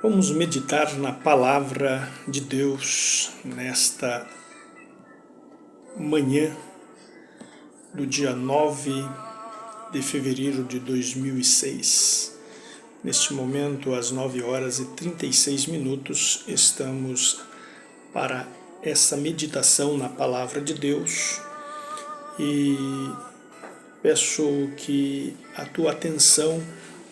Vamos meditar na Palavra de Deus nesta manhã do dia 9 de fevereiro de 2006. Neste momento, às 9 horas e 36 minutos, estamos para essa meditação na Palavra de Deus e peço que a tua atenção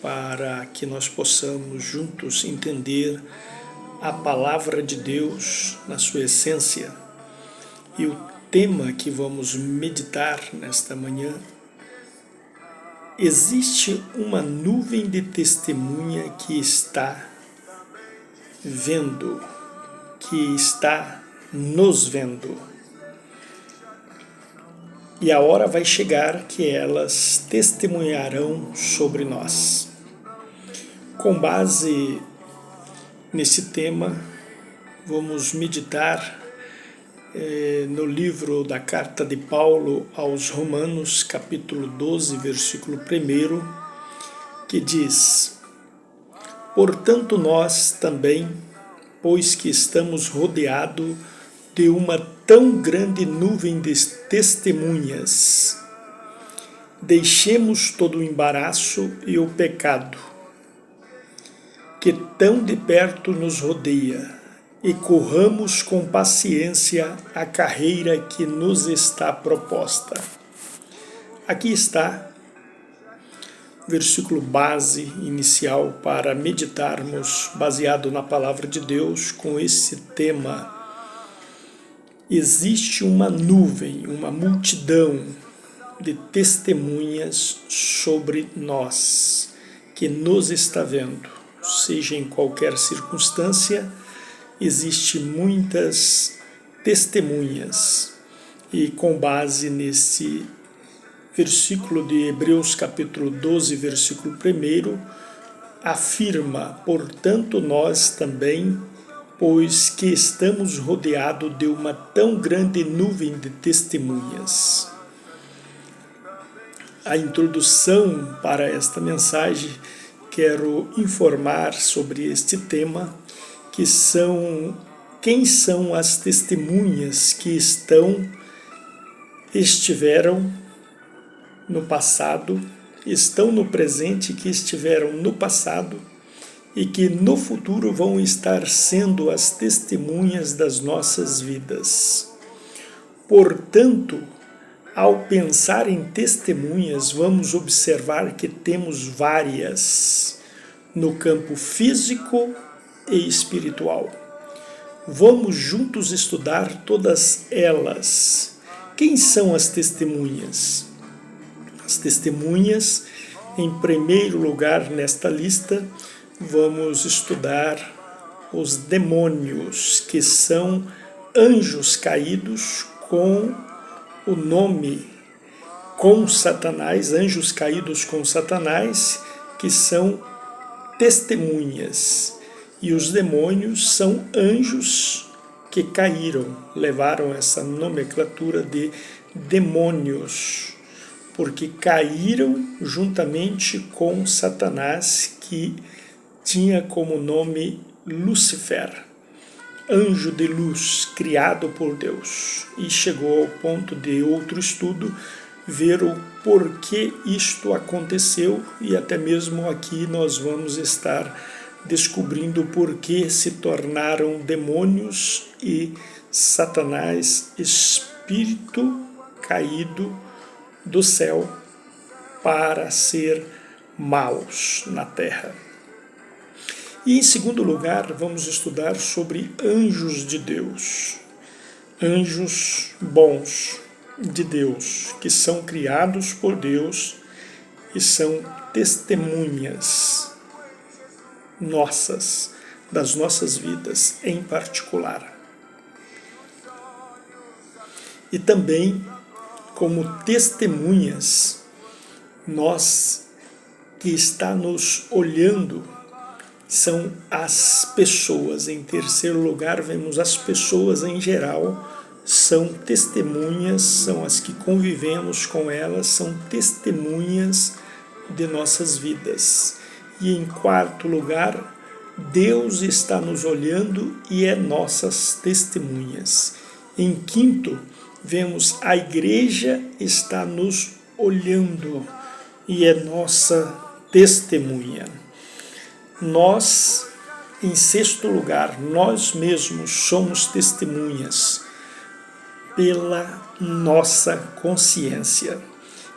para que nós possamos juntos entender a Palavra de Deus na sua essência. E o tema que vamos meditar nesta manhã: existe uma nuvem de testemunha que está vendo, que está nos vendo. E a hora vai chegar que elas testemunharão sobre nós. Com base nesse tema, vamos meditar no livro da Carta de Paulo aos Romanos, capítulo 12, versículo 1, que diz: portanto nós também, pois que estamos rodeados de uma tão grande nuvem de testemunhas, deixemos todo o embaraço e o pecado que tão de perto nos rodeia e corramos com paciência a carreira que nos está proposta. Aqui está o versículo base inicial para meditarmos, baseado na Palavra de Deus, com esse tema. Existe uma nuvem, uma multidão de testemunhas sobre nós, que nos está vendo. Seja em qualquer circunstância, existem muitas testemunhas. E com base nesse versículo de Hebreus capítulo 12, versículo 1, afirma: portanto nós também, pois que estamos rodeados de uma tão grande nuvem de testemunhas. A introdução para esta mensagem, quero informar sobre este tema, que são quem são as testemunhas que estiveram no passado, estão no presente, que estiveram no passado e que no futuro vão estar sendo as testemunhas das nossas vidas. Portanto, ao pensar em testemunhas, vamos observar que temos várias no campo físico e espiritual. Vamos juntos estudar todas elas. Quem são as testemunhas? As testemunhas, em primeiro lugar nesta lista, vamos estudar os demônios, que são anjos caídos com o nome com Satanás, anjos caídos com Satanás, que são testemunhas. E os demônios são anjos que caíram, levaram essa nomenclatura de demônios, porque caíram juntamente com Satanás, que tinha como nome Lúcifer, anjo de luz, criado por Deus. E chegou ao ponto de outro estudo ver o porquê isto aconteceu, e até mesmo aqui nós vamos estar descobrindo por que se tornaram demônios e Satanás, espírito caído do céu para ser maus na terra. E em segundo lugar, vamos estudar sobre anjos de Deus, anjos bons de Deus, que são criados por Deus e são testemunhas nossas, das nossas vidas em particular. E também, como testemunhas, nós que está nos olhando, são as pessoas. Em terceiro lugar, vemos as pessoas em geral, são testemunhas, são as que convivemos com elas, são testemunhas de nossas vidas. E em quarto lugar, Deus está nos olhando e é nossas testemunhas. Em quinto, vemos a igreja está nos olhando e é nossa testemunha. Nós, em sexto lugar, nós mesmos somos testemunhas pela nossa consciência.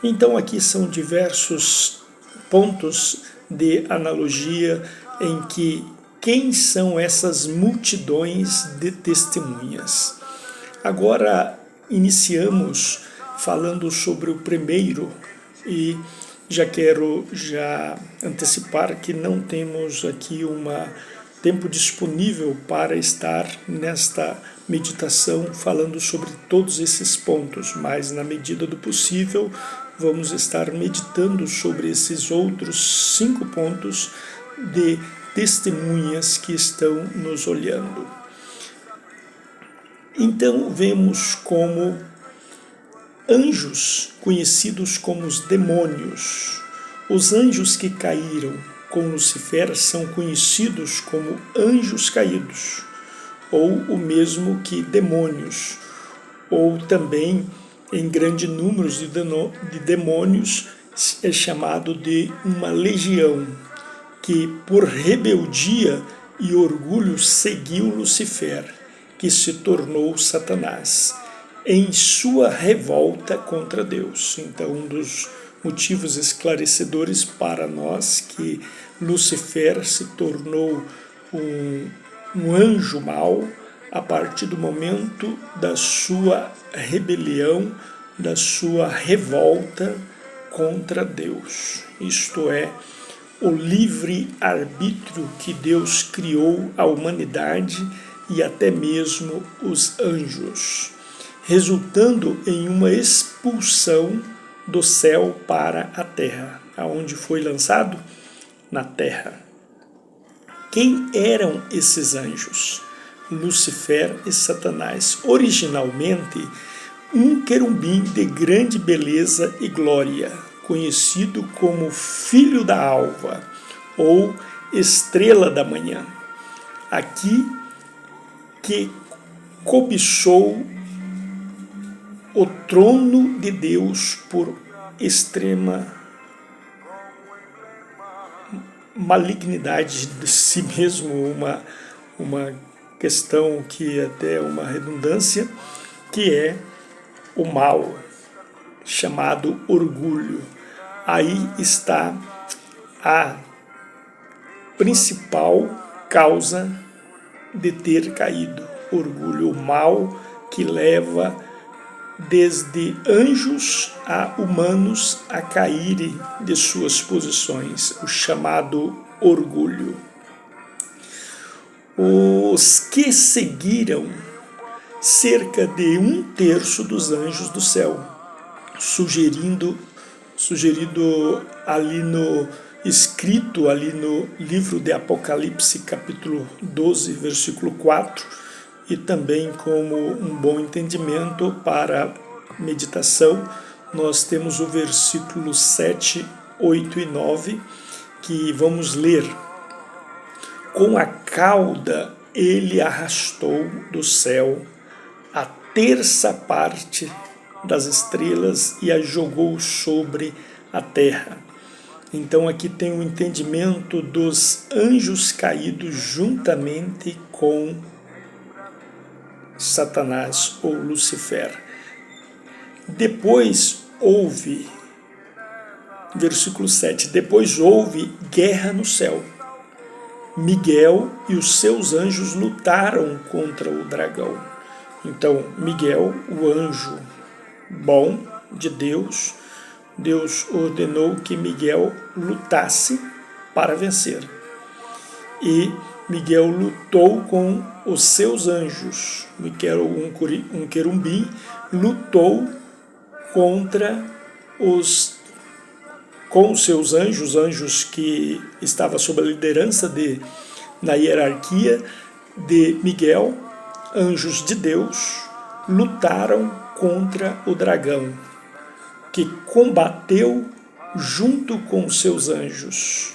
Então aqui são diversos pontos de analogia em que quem são essas multidões de testemunhas. Agora iniciamos falando sobre o primeiro e já quero antecipar que não temos aqui tempo disponível para estar nesta meditação falando sobre todos esses pontos, mas na medida do possível vamos estar meditando sobre esses outros 5 pontos de testemunhas que estão nos olhando. Então vemos como anjos conhecidos como os demônios. Os anjos que caíram com Lucifer são conhecidos como anjos caídos, ou o mesmo que demônios, ou também em grande número de demônios é chamado de uma legião, que por rebeldia e orgulho seguiu Lucifer, que se tornou Satanás, em sua revolta contra Deus. Então, um dos motivos esclarecedores para nós que Lucifer se tornou um anjo mau a partir do momento da sua rebelião, da sua revolta contra Deus. Isto é, o livre-arbítrio que Deus criou a humanidade e até mesmo os anjos, resultando em uma expulsão do céu para a terra. Aonde foi lançado? Na terra. Quem eram esses anjos? Lucifer e Satanás. Originalmente, um querubim de grande beleza e glória, conhecido como Filho da Alva, ou Estrela da Manhã. Aqui que cobiçou o trono de Deus por extrema malignidade de si mesmo, uma questão que até é uma redundância, que é o mal, chamado orgulho. Aí está a principal causa de ter caído. Orgulho, o mal que leva desde anjos a humanos a caírem de suas posições, o chamado orgulho. Os que seguiram cerca de 1/3 dos anjos do céu, sugerido escrito ali no livro de Apocalipse, capítulo 12, versículo 4, e também como um bom entendimento para meditação, nós temos o versículo 7, 8 e 9, que vamos ler. Com a cauda ele arrastou do céu a 1/3 das estrelas e a jogou sobre a terra. Então aqui tem o entendimento dos anjos caídos juntamente com Satanás ou Lucifer. Depois houve, versículo 7, depois houve guerra no céu. Miguel e os seus anjos lutaram contra o dragão. Então, Miguel, o anjo bom de Deus, Deus ordenou que Miguel lutasse para vencer. E Miguel lutou com os seus anjos. Miguel, um querubim, lutou com os seus anjos, anjos que estavam sob a liderança na hierarquia de Miguel, anjos de Deus, lutaram contra o dragão, que combateu junto com os seus anjos.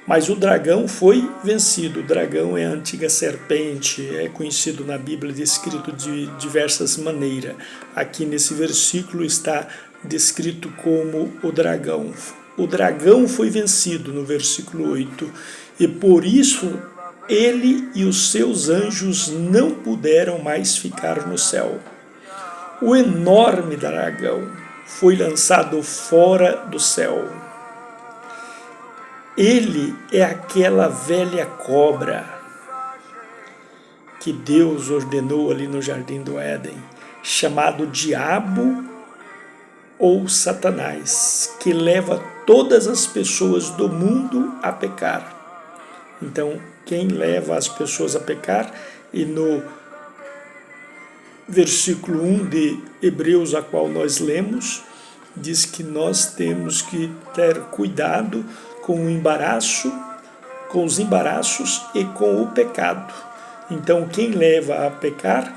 Mas o dragão foi vencido. O dragão é a antiga serpente, é conhecido na Bíblia, descrito de diversas maneiras. Aqui nesse versículo está descrito como o dragão. O dragão foi vencido no versículo 8, e por isso ele e os seus anjos não puderam mais ficar no céu. O enorme dragão foi lançado fora do céu. Ele é aquela velha cobra que Deus ordenou ali no Jardim do Éden, chamado Diabo ou Satanás, que leva todas as pessoas do mundo a pecar. Então, quem leva as pessoas a pecar? E no versículo 1 de Hebreus, a qual nós lemos, diz que nós temos que ter cuidado com o embaraço, com os embaraços e com o pecado. Então, quem leva a pecar?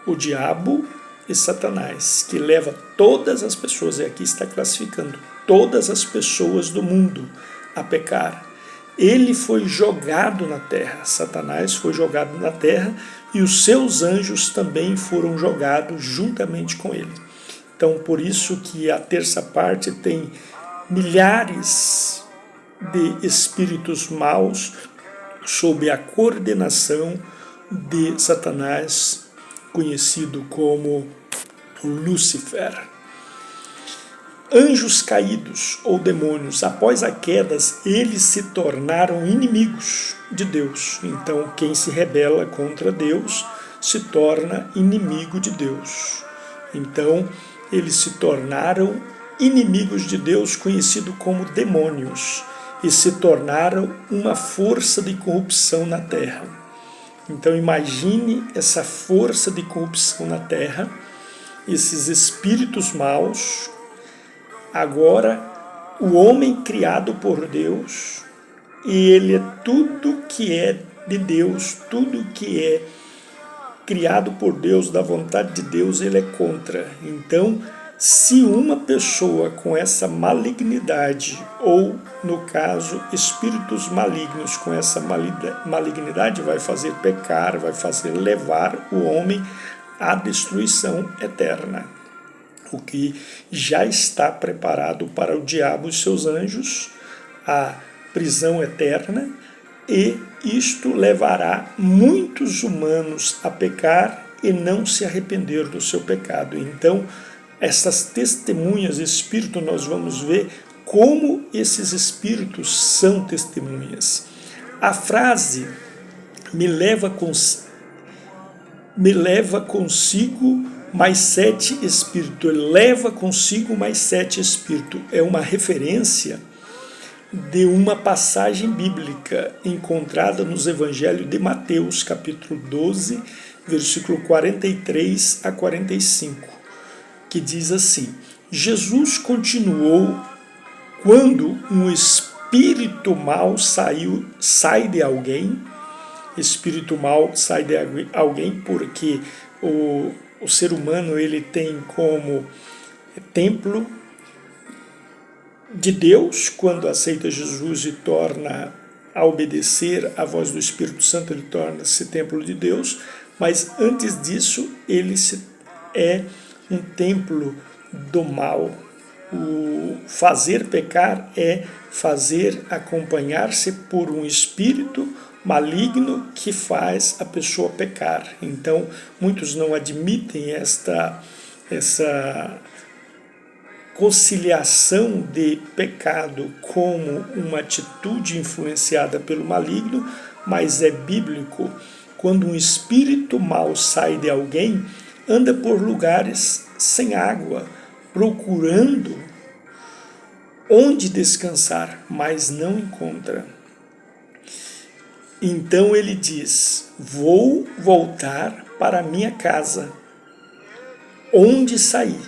O diabo e Satanás, que leva todas as pessoas, e aqui está classificando, todas as pessoas do mundo a pecar. Ele foi jogado na terra, Satanás foi jogado na terra, e os seus anjos também foram jogados juntamente com ele. Então, por isso que a terça parte tem milhares de espíritos maus sob a coordenação de Satanás, conhecido como Lúcifer. Anjos caídos ou demônios, após a queda, eles se tornaram inimigos de Deus. Então, quem se rebela contra Deus se torna inimigo de Deus. Então, eles se tornaram inimigos de Deus, conhecido como demônios, e se tornaram uma força de corrupção na terra. Então imagine essa força de corrupção na terra, esses espíritos maus. Agora, o homem criado por Deus, e ele é tudo que é de Deus, tudo que é criado por Deus, da vontade de Deus, ele é contra. Então, se uma pessoa com essa malignidade, ou no caso, espíritos malignos com essa malignidade, vai fazer pecar, vai fazer levar o homem à destruição eterna, o que já está preparado para o diabo e seus anjos, a prisão eterna, e isto levará muitos humanos a pecar e não se arrepender do seu pecado. Então, essas testemunhas, espírito, nós vamos ver como esses espíritos são testemunhas. A frase me leva consigo mais 7 espíritos, ele leva consigo mais 7 espíritos, é uma referência de uma passagem bíblica encontrada nos Evangelhos de Mateus, capítulo 12, versículo 43 a 45. Que diz assim: Jesus continuou: quando um espírito mau sai de alguém, espírito mau sai de alguém porque o ser humano ele tem como templo de Deus. Quando aceita Jesus e torna a obedecer à voz do Espírito Santo, ele torna-se templo de Deus, mas antes disso ele é um templo do mal. O fazer pecar é fazer acompanhar-se por um espírito maligno que faz a pessoa pecar. Então, muitos não admitem essa conciliação de pecado como uma atitude influenciada pelo maligno, mas é bíblico. Quando um espírito mau sai de alguém, anda por lugares sem água, procurando onde descansar, mas não encontra. Então ele diz: vou voltar para minha casa, onde saí.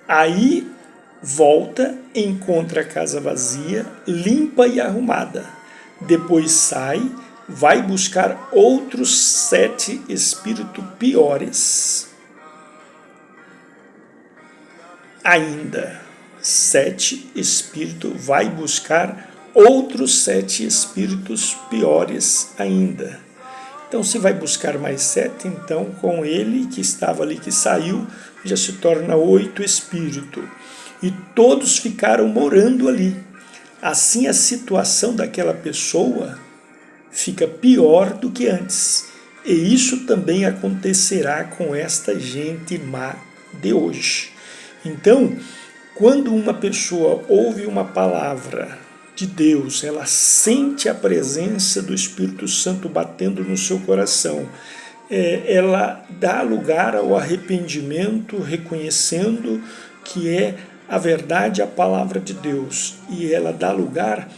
Aí volta, encontra a casa vazia, limpa e arrumada. Depois sai, vai buscar outros 7 espíritos piores. Ainda, 7 espíritos vai buscar outros 7 espíritos piores ainda. Então, se vai buscar mais 7, então com ele que estava ali, que saiu, já se torna 8 espíritos. E todos ficaram morando ali. Assim, a situação daquela pessoa fica pior do que antes. E isso também acontecerá com esta gente má de hoje. Então, quando uma pessoa ouve uma palavra de Deus, ela sente a presença do Espírito Santo batendo no seu coração, ela dá lugar ao arrependimento, reconhecendo que é a verdade, a palavra de Deus, e ela dá lugar,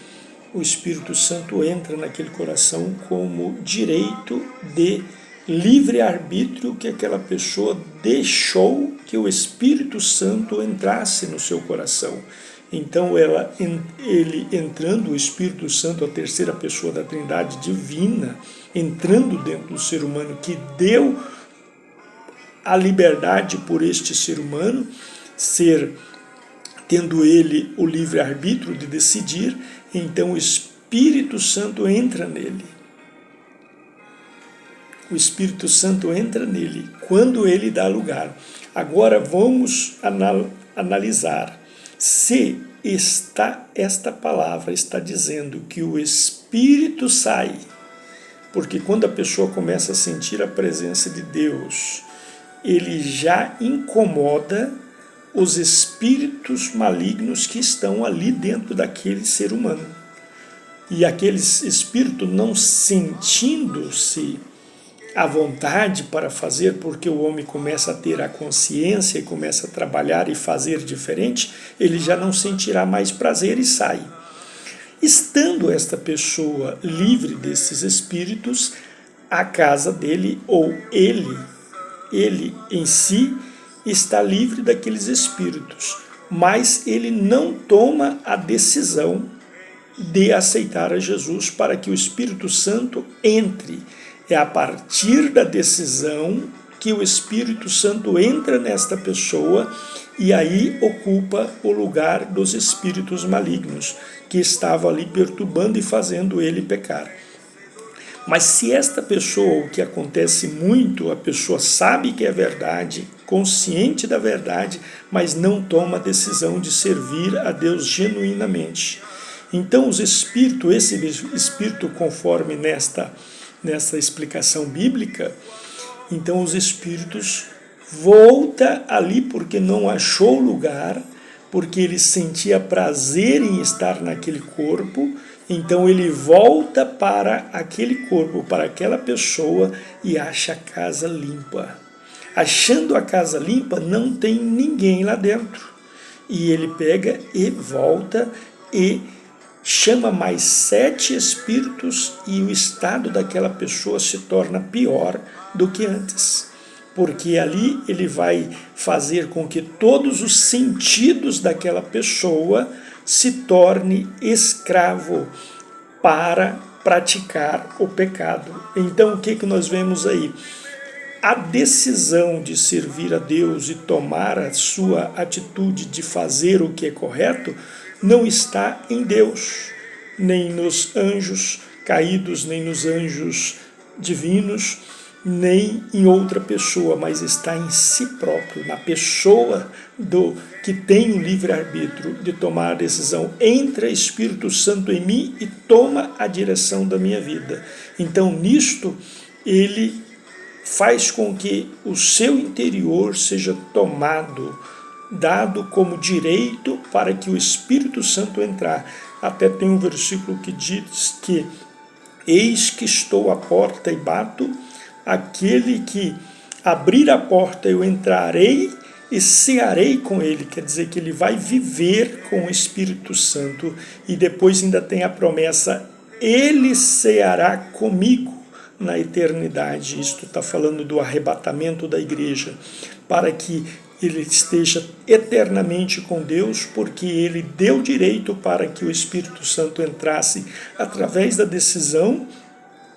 o Espírito Santo entra naquele coração como direito de livre-arbítrio que aquela pessoa deixou que o Espírito Santo entrasse no seu coração. Então, ele entrando, o Espírito Santo, a terceira pessoa da Trindade divina, entrando dentro do ser humano, que deu a liberdade por este ser humano, tendo ele o livre-arbítrio de decidir, então o Espírito Santo entra nele. O Espírito Santo entra nele quando ele dá lugar. Agora vamos analisar se esta palavra está dizendo que o Espírito sai, porque quando a pessoa começa a sentir a presença de Deus, ele já incomoda os espíritos malignos que estão ali dentro daquele ser humano. E aqueles espíritos, não sentindo-se à vontade para fazer, porque o homem começa a ter a consciência e começa a trabalhar e fazer diferente, ele já não sentirá mais prazer e sai. Estando esta pessoa livre desses espíritos, a casa dele ou ele em si está livre daqueles espíritos, mas ele não toma a decisão de aceitar a Jesus para que o Espírito Santo entre. É a partir da decisão que o Espírito Santo entra nesta pessoa e aí ocupa o lugar dos espíritos malignos que estavam ali perturbando e fazendo ele pecar. Mas se esta pessoa, o que acontece muito, a pessoa sabe que é verdade, consciente da verdade, mas não toma a decisão de servir a Deus genuinamente. Então os espíritos, esse espírito conforme nesta explicação bíblica, então os espíritos voltam ali porque não achou lugar, porque ele sentia prazer em estar naquele corpo, então ele volta para aquele corpo, para aquela pessoa e acha a casa limpa. Achando a casa limpa, não tem ninguém lá dentro. E ele pega e volta e chama mais 7 espíritos e o estado daquela pessoa se torna pior do que antes. Porque ali ele vai fazer com que todos os sentidos daquela pessoa se torne escravo para praticar o pecado. Então o que nós vemos aí? A decisão de servir a Deus e tomar a sua atitude de fazer o que é correto não está em Deus, nem nos anjos caídos, nem nos anjos divinos, nem em outra pessoa, mas está em si próprio, na pessoa do que tem o livre-arbítrio de tomar a decisão. Entra Espírito Santo em mim e toma a direção da minha vida. Então, nisto, ele faz com que o seu interior seja tomado, dado como direito para que o Espírito Santo entrar. Até tem um versículo que diz que eis que estou à porta e bato, aquele que abrir a porta eu entrarei e cearei com ele, quer dizer que ele vai viver com o Espírito Santo e depois ainda tem a promessa, ele ceará comigo na eternidade. Isto está falando do arrebatamento da igreja, para que ele esteja eternamente com Deus, porque ele deu direito para que o Espírito Santo entrasse através da decisão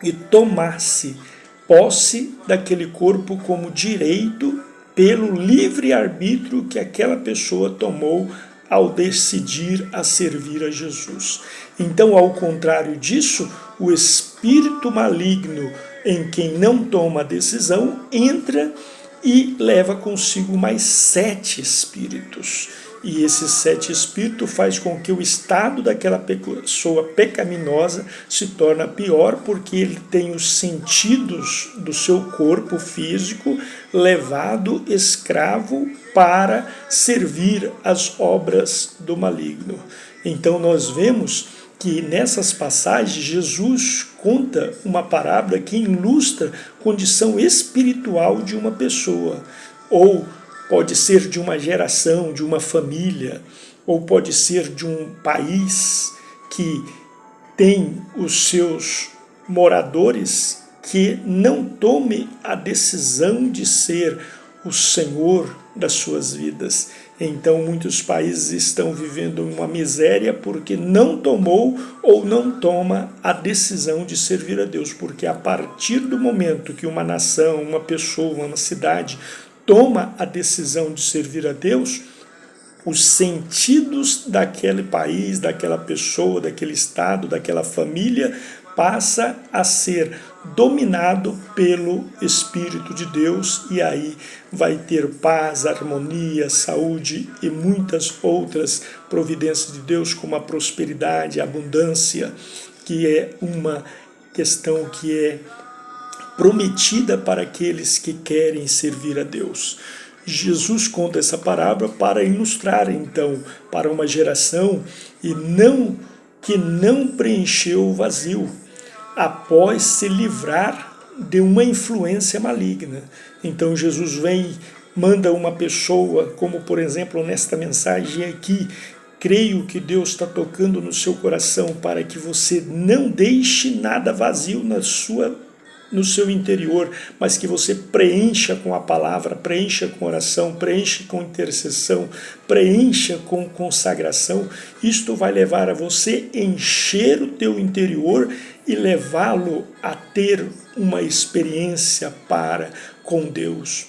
e tomasse posse daquele corpo como direito pelo livre-arbítrio que aquela pessoa tomou ao decidir a servir a Jesus. Então, ao contrário disso, o espírito maligno em quem não toma a decisão entra e leva consigo mais 7 espíritos. E esses 7 espíritos faz com que o estado daquela pessoa pecaminosa se torne pior, porque ele tem os sentidos do seu corpo físico levado escravo para servir as obras do maligno. Então nós vemos que nessas passagens Jesus conta uma parábola que ilustra a condição espiritual de uma pessoa, ou pode ser de uma geração, de uma família, ou pode ser de um país que tem os seus moradores que não tome a decisão de ser o Senhor das suas vidas. Então muitos países estão vivendo uma miséria porque não tomou ou não toma a decisão de servir a Deus, porque a partir do momento que uma nação, uma pessoa, uma cidade toma a decisão de servir a Deus, os sentidos daquele país, daquela pessoa, daquele estado, daquela família, passa a ser dominado pelo Espírito de Deus, e aí vai ter paz, harmonia, saúde e muitas outras providências de Deus, como a prosperidade, a abundância, que é uma questão que é prometida para aqueles que querem servir a Deus. Jesus conta essa parábola para ilustrar, então, para uma geração que não preencheu o vazio, após se livrar de uma influência maligna. Então Jesus vem, manda uma pessoa, como por exemplo nesta mensagem aqui, creio que Deus está tocando no seu coração para que você não deixe nada vazio no seu interior, mas que você preencha com a palavra, preencha com oração, preencha com intercessão, preencha com consagração. Isto vai levar a você encher o teu interior e levá-lo a ter uma experiência com Deus.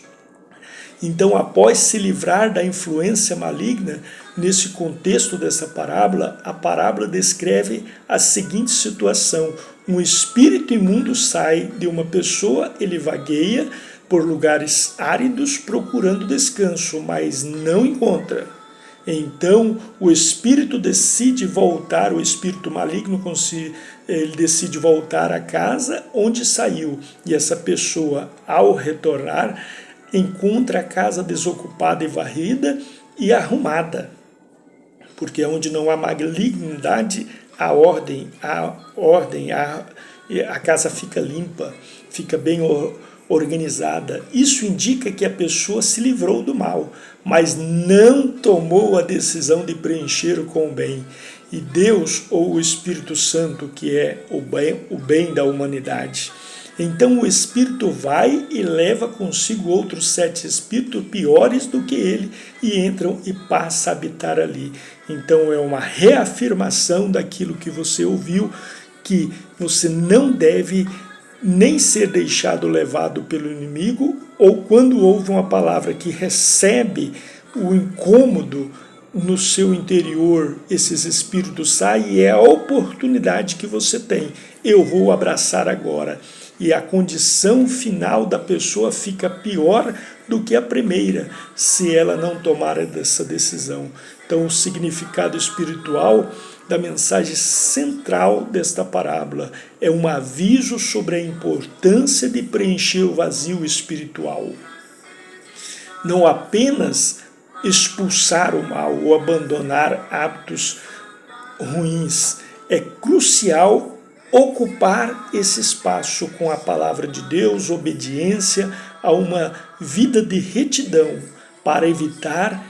Então, após se livrar da influência maligna, nesse contexto dessa parábola, a parábola descreve a seguinte situação: um espírito imundo sai de uma pessoa, ele vagueia por lugares áridos procurando descanso, mas não encontra. Então o espírito decide voltar, o espírito maligno ele decide voltar à casa onde saiu, e essa pessoa, ao retornar, encontra a casa desocupada e varrida e arrumada, porque onde não há malignidade, a casa fica limpa, fica bem organizada. Isso indica que a pessoa se livrou do mal, mas não tomou a decisão de preencher com o bem. E Deus, ou o Espírito Santo, que é o bem da humanidade. Então o Espírito vai e leva consigo outros 7 espíritos piores do que ele, e entram e passa a habitar ali. Então é uma reafirmação daquilo que você ouviu, que você não deve nem ser deixado levado pelo inimigo, ou quando ouve uma palavra que recebe o incômodo no seu interior, esses espíritos saem, e é a oportunidade que você tem. Eu vou abraçar agora. E a condição final da pessoa fica pior do que a primeira, se ela não tomar essa decisão. Então, o significado espiritual da mensagem central desta parábola é um aviso sobre a importância de preencher o vazio espiritual. Não apenas expulsar o mal ou abandonar hábitos ruins, é crucial ocupar esse espaço com a palavra de Deus, obediência a uma vida de retidão, para evitar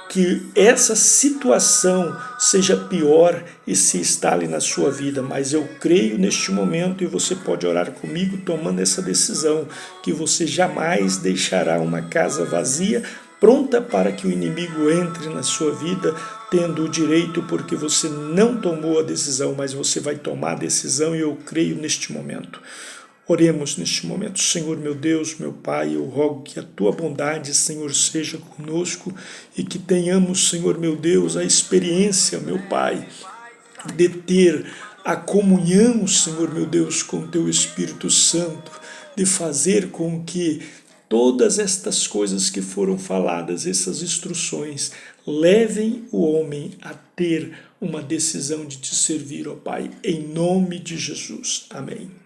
que essa situação seja pior e se instale na sua vida. Mas eu creio neste momento, e você pode orar comigo tomando essa decisão, que você jamais deixará uma casa vazia, pronta para que o inimigo entre na sua vida, tendo o direito, porque você não tomou a decisão, mas você vai tomar a decisão, e eu creio neste momento. Oremos neste momento. Senhor meu Deus, meu Pai, eu rogo que a Tua bondade, Senhor, seja conosco e que tenhamos, Senhor meu Deus, a experiência, meu Pai, de ter a comunhão, Senhor meu Deus, com o Teu Espírito Santo, de fazer com que todas estas coisas que foram faladas, essas instruções, levem o homem a ter uma decisão de Te servir, ó Pai, em nome de Jesus. Amém.